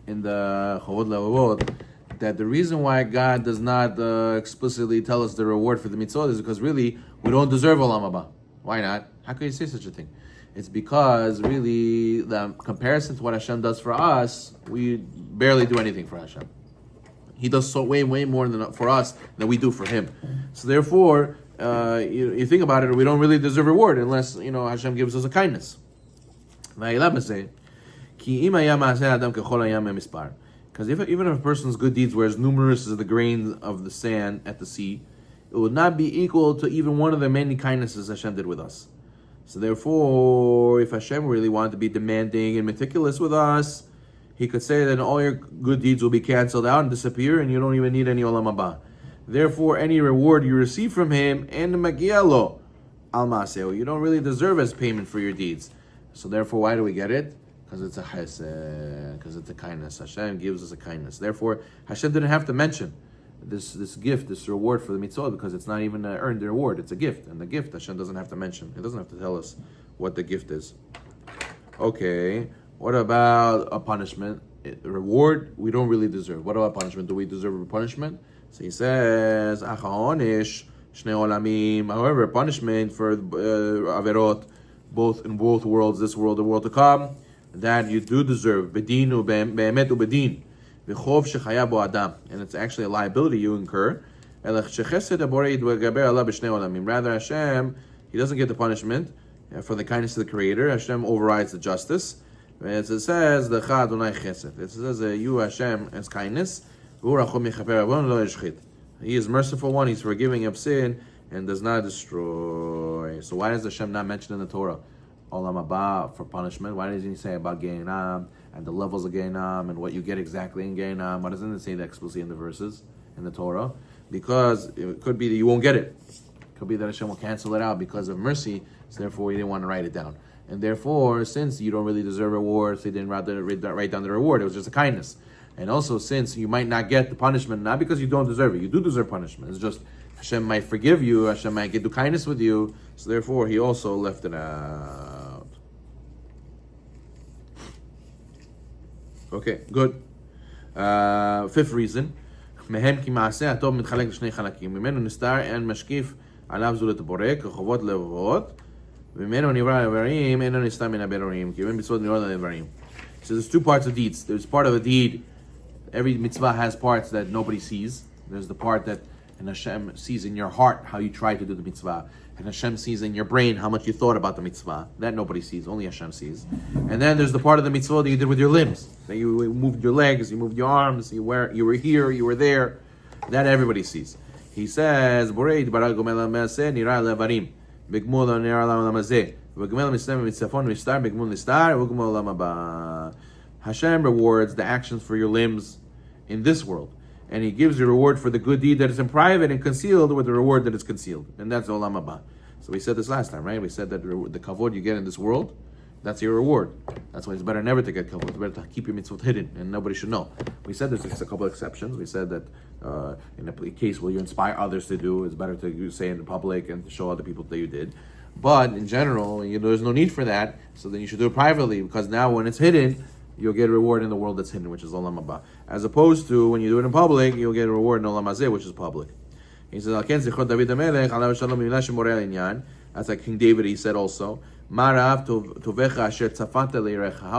in the Chavod Levavot that the reason why God does not explicitly tell us the reward for the mitzvot is because really we don't deserve Olam Haba. Why not? How can you say such a thing? It's because really the comparison to what Hashem does for us, we barely do anything for Hashem. He does so way more than for us than we do for Him. So therefore, you think about it, we don't really deserve reward unless Hashem gives us a kindness. Because even if a person's good deeds were as numerous as the grains of the sand at the sea, it would not be equal to even one of the many kindnesses Hashem did with us. So therefore, if Hashem really wanted to be demanding and meticulous with us, He could say that all your good deeds will be canceled out and disappear, and you don't even need any Olam Haba. Therefore, any reward you receive from Him, and Magia lo al Maaseh, you don't really deserve as payment for your deeds. So therefore, why do we get it? Because it's a chesed, because it's a kindness. Hashem gives us a kindness. Therefore, Hashem didn't have to mention this gift, this reward for the mitzvah, because it's not even earned the reward. It's a gift, and the gift Hashem doesn't have to mention. It doesn't have to tell us what the gift is. Okay, what about a punishment? A reward we don't really deserve. What about punishment? Do we deserve a punishment? So he says, "Achahonish shnei olamim." However, punishment for averot, in both worlds, this world, the world to come, that you do deserve. Bedinu be'emet u'bedin. And it's actually a liability you incur. Rather, Hashem, He doesn't get the punishment for the kindness of the Creator. Hashem overrides the justice. As it says, it says you, Hashem, as kindness. He is merciful one, He's forgiving of sin, and does not destroy. So why does Hashem not mention in the Torah Olam Haba for punishment? Why doesn't He say about Gehinam and the levels of Gehinam and what you get exactly in Gehinam? Why doesn't it say that explicitly in the verses in the Torah? Because it could be that you won't get it. It could be that Hashem will cancel it out because of mercy, so therefore He didn't want to write it down. And therefore, since you don't really deserve reward, so He didn't write down the reward, it was just a kindness. And also, since you might not get the punishment, not because you don't deserve it, you do deserve punishment. It's just Hashem might forgive you, Hashem might do kindness with you, so therefore He also left it out. Okay, good. Fifth reason. מהם כי מעשה הטוב מתחלק לשני חלקים. ממנו נסתר אין משקיף עליו זולת בורא, כחובות לבבות, וממנו נברא האיברים, אינו נסתר מן הברורים, כי בין מצוות נברא האיברים. So there's two parts of deeds. There's part of a deed. Every mitzvah has parts that nobody sees. There's the part that and Hashem sees in your heart how you try to do the mitzvah. And Hashem sees in your brain how much you thought about the mitzvah. That nobody sees, only Hashem sees. And then there's the part of the mitzvah that you did with your limbs. That you moved your legs, you moved your arms, you were here, you were there. That everybody sees. He says, Hashem rewards the actions for your limbs in this world. And He gives you reward for the good deed that is in private and concealed with the reward that is concealed. And that's Olam Haba. So we said this last time, right? We said that the kavod you get in this world, that's your reward. That's why it's better never to get kavod. It's better to keep your mitzvot hidden and nobody should know. We said there's a couple of exceptions. We said that in a case where you inspire others to do, it's better to say in the public and to show other people that you did. But in general, there's no need for that. So then you should do it privately, because now when it's hidden, you'll get a reward in the world that's hidden, which is Olam Haba. As opposed to when you do it in public, you'll get a reward in Olam Hazeh, which is public. He says, that's like King David, he said also, how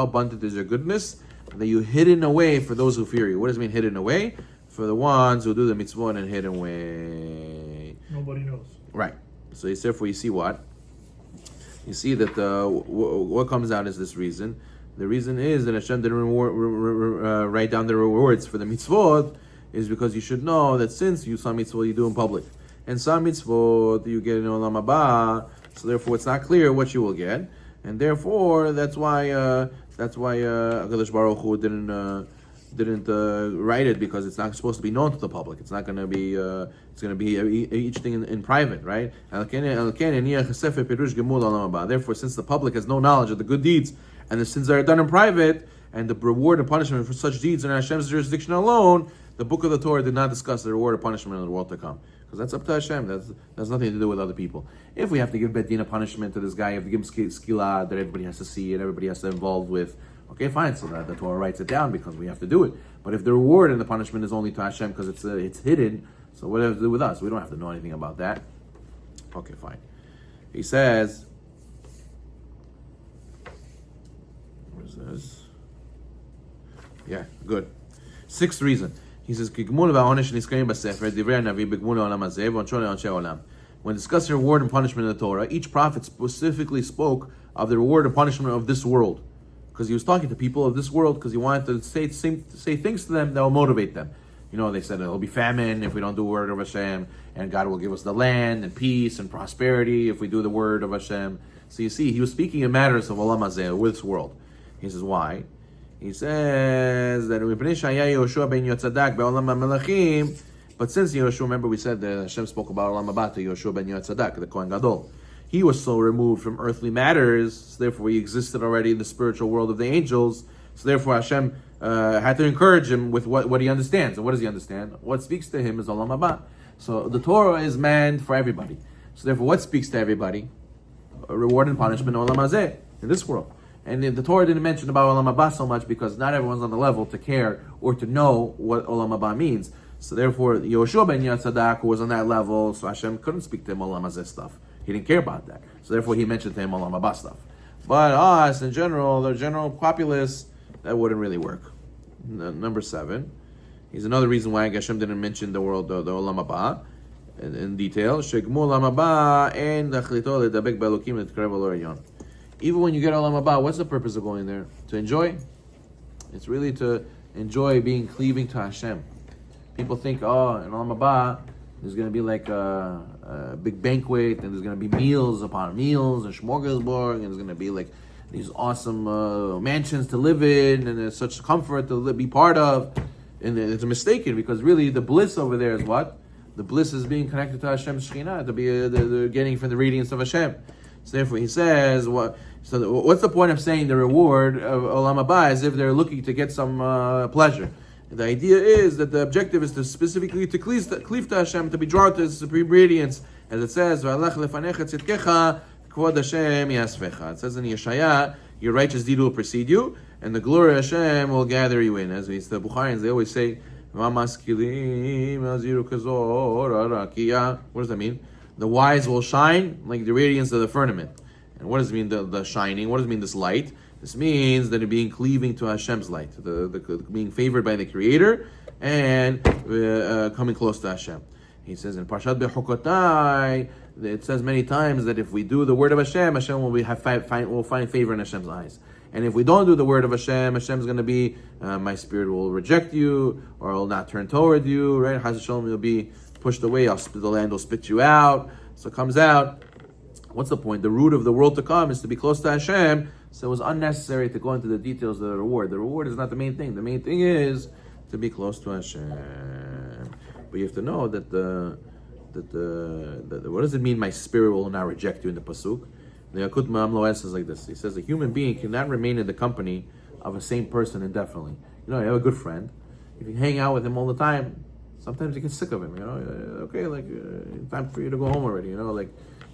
abundant is your goodness that you hidden away for those who fear you. What does it mean hidden away? For the ones who do the mitzvot in a hidden way. Nobody knows. Right. So therefore you see what? You see that what comes out is this reason. The reason is that Hashem didn't write down the rewards for the mitzvot is because you should know that since you some mitzvot you do in public, and some mitzvot you get in Olam Haba, so therefore it's not clear what you will get, and therefore that's why HaKadosh Baruch Hu didn't write it, because it's not supposed to be known to the public. It's not going to be. It's going to be each thing in private, right? Therefore, since the public has no knowledge of the good deeds and the sins that are done in private, and the reward and punishment for such deeds in Hashem's jurisdiction alone, the book of the Torah did not discuss the reward or punishment in the world to come. Because that's up to Hashem. That's nothing to do with other people. If we have to give Bedin a punishment to this guy, you have to give him skila that everybody has to see and everybody has to involve with. Okay, fine. So that the Torah writes it down because we have to do it. But if the reward and the punishment is only to Hashem because it's hidden, so what does it do with us? We don't have to know anything about that. Okay, fine. He says, where's this? Yeah, good. Sixth reason. He says, when discussing reward and punishment in the Torah, each prophet specifically spoke of the reward and punishment of this world. Because he was talking to people of this world, because he wanted to say things to them that will motivate them. You know, they said there'll be famine if we don't do the word of Hashem, and God will give us the land and peace and prosperity if we do the word of Hashem. So you see, he was speaking in matters of Olam Hazeh, with this world. He says, why? He says that but since Yehoshua, remember we said that Hashem spoke about Olam Haba to Yehoshua ben Yotzadak, the Kohen Gadol. He was so removed from earthly matters, so therefore he existed already in the spiritual world of the angels. So therefore Hashem had to encourage him with what he understands. And what does he understand? What speaks to him is Olam Haba. So the Torah is meant for everybody. So therefore what speaks to everybody? Reward and punishment, Olam Hazeh, in this world. And the Torah didn't mention about Olam Haba so much because not everyone's on the level to care or to know what Olam Haba means. So therefore, Yehoshua ben Yotzadak, who was on that level, so Hashem couldn't speak to him Olam Hazeh stuff. He didn't care about that. So therefore, he mentioned to him Olam Haba stuff. But us, in general, the general populace, that wouldn't really work. Number 7. Here's another reason why Hashem didn't mention the world, the Olam Haba, in detail. Even when you get Olam Haba, what's the purpose of going there? To enjoy? It's really to enjoy cleaving to Hashem. People think, in Olam Haba, there's going to be like a big banquet, and there's going to be meals upon meals, and smorgasbord, and there's going to be like these awesome mansions to live in, and there's such comfort to be part of. And it's mistaken, because really the bliss over there is what? The bliss is being connected to Hashem's Shekhinah, to be the getting from the radiance of Hashem. So therefore he says, what's the point of saying the reward of Olam Haba as if they're looking to get some pleasure? The idea is that the objective is to specifically to cleave to Hashem, to be drawn to His supreme radiance. As it says, it says in Yeshaya, your righteous deed will precede you, and the glory of Hashem will gather you in. As the Bukharians, they always say, what does that mean? The wise will shine like the radiance of the firmament. And what does it mean, the shining? What does it mean, this light? This means that it being cleaving to Hashem's light, the being favored by the Creator, and coming close to Hashem. He says in Parshat Bechukotai, it says many times that if we do the word of Hashem, Hashem will find favor in Hashem's eyes. And if we don't do the word of Hashem, Hashem's going to be, my spirit will reject you, or will not turn toward you, right? Hashem will be pushed away, the land will spit you out. So it comes out, what's the point? The root of the world to come is to be close to Hashem, so it was unnecessary to go into the details of the reward. The reward is not the main thing. The main thing is to be close to Hashem. But you have to know that what does it mean, my spirit will not reject you in the Pasuk? The Yakut Ma'amlo says like this. He says, a human being cannot remain in the company of a same person indefinitely. You know, you have a good friend. If you hang out with him all the time, sometimes you get sick of him, time for you to go home already,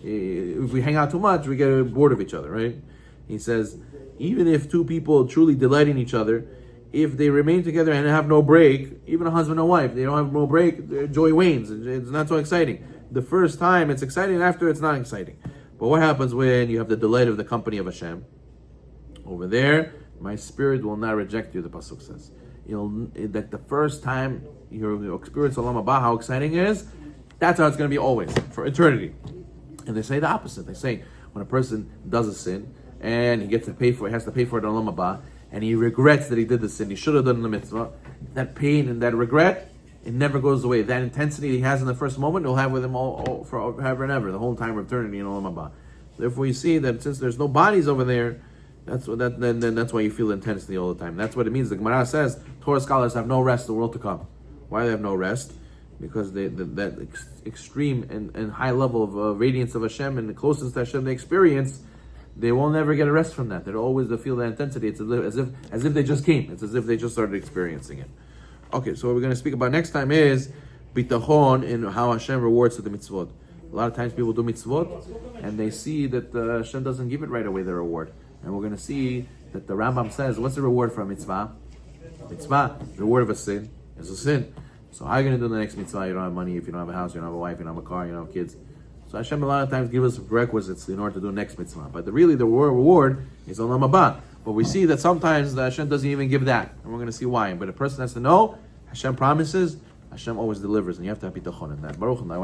if we hang out too much, we get bored of each other, right? He says, even if two people truly delight in each other, if they remain together and have no break, even a husband and wife, they don't have no break, their joy wanes, it's not so exciting. The first time it's exciting, after it's not exciting. But what happens when you have the delight of the company of Hashem? Over there, my spirit will not reject you, the Pasuk says. That the first time you experience Olam Haba, how exciting it is, that's how it's going to be always, for eternity. And they say the opposite. They say when a person does a sin and he has to pay for it in Olam Haba, and he regrets that he did the sin, he should have done the mitzvah, that pain and that regret, it never goes away. That intensity he has in the first moment, he'll have with him all forever and ever, the whole time of eternity in Olam Haba. Therefore, you see that since there's no bodies over there, that's why you feel intensity all the time. That's what it means. The Gemara says Torah scholars have no rest the world to come. Why do they have no rest? Because that extreme and high level of radiance of Hashem and the closeness to Hashem they experience, they will never get a rest from that. They'll always feel the intensity. It's as if they just came. It's as if they just started experiencing it. Okay, so what we're going to speak about next time is bitachon and how Hashem rewards to the mitzvot. A lot of times people do mitzvot and they see that Hashem doesn't give it right away, the reward. And we're going to see that the Rambam says, what's the reward for a mitzvah? Mitzvah, the reward of a sin is a sin. So how are you going to do the next mitzvah? You don't have money, if you don't have a house, you don't have a wife, you don't have a car, you don't have kids. So Hashem a lot of times gives us prerequisites in order to do the next mitzvah. But the reward is olam haba. But we see that sometimes the Hashem doesn't even give that. And we're going to see why. But a person has to know, Hashem promises, Hashem always delivers. And you have to have bitachon in that. Baruch Adonai.